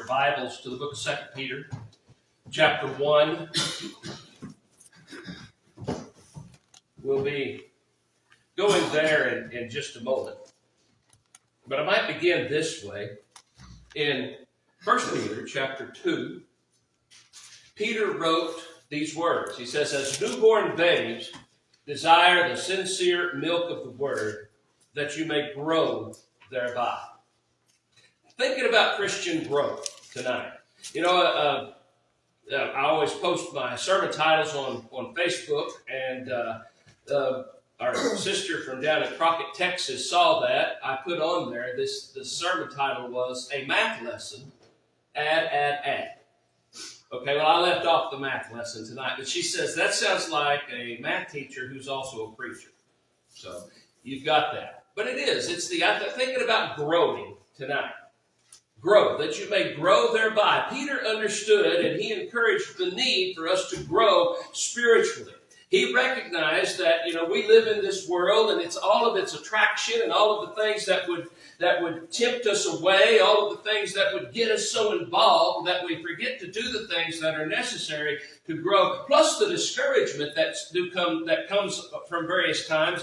Bibles to the book of 2 Peter, chapter 1. We'll be going there in just a moment. But I might begin this way. In 1 Peter, chapter 2, Peter wrote these words. He says, "As newborn babes, desire the sincere milk of the word, that you may grow thereby." Thinking about Christian growth tonight. You know, I always post my sermon titles on Facebook, and our sister from down in Crockett, Texas saw that. I put on there, this sermon title was A Math Lesson, Add. Okay, well, I left off the math lesson tonight, but she says, that sounds like a math teacher who's also a preacher. So, you've got that. But it is. I'm thinking about growing tonight. Grow, that you may grow thereby. Peter understood and he encouraged the need for us to grow spiritually. He recognized that, we live in this world and it's all of its attraction and all of the things that would tempt us away, all of the things that would get us so involved that we forget to do the things that are necessary to grow, plus the discouragement that comes from various times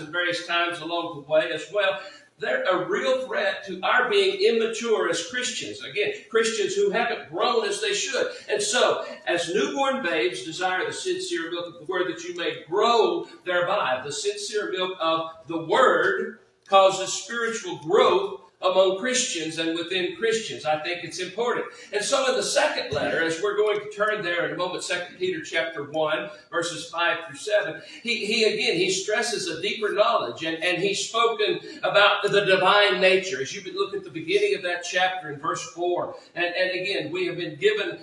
along the way as well. They're a real threat to our being immature as Christians. Again, Christians who haven't grown as they should. And so, as newborn babes, desire the sincere milk of the word that you may grow thereby. The sincere milk of the word causes spiritual growth among Christians and within Christians. I think it's important. And so in the second letter, as we're going to turn there in a moment, 2 Peter chapter 1, verses 5 through 7, he stresses a deeper knowledge, and he's spoken about the divine nature. As you look at the beginning of that chapter in verse 4, and again, we have been given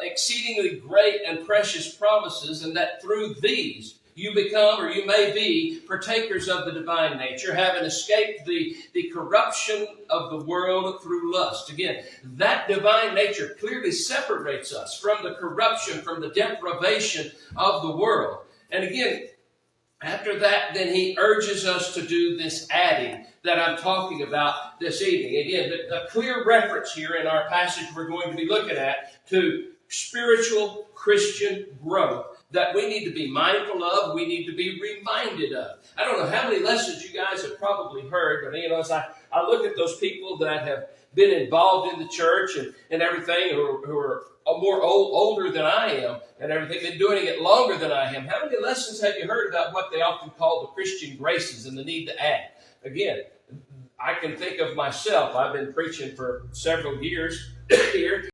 exceedingly great and precious promises, and that through these, you become, or you may be, partakers of the divine nature, having escaped the corruption of the world through lust. Again, that divine nature clearly separates us from the corruption, from the depravation of the world. And again, after that, then he urges us to do this adding that I'm talking about this evening. Again, a clear reference here in our passage we're going to be looking at to spiritual Christian growth that we need to be mindful of, we need to be reminded of. I don't know how many lessons you guys have probably heard, but as I look at those people that have been involved in the church and everything, who are more older than I am and everything, been doing it longer than I am, how many lessons have you heard about what they often call the Christian graces and the need to add? Again, I can think of myself. I've been preaching for several years here.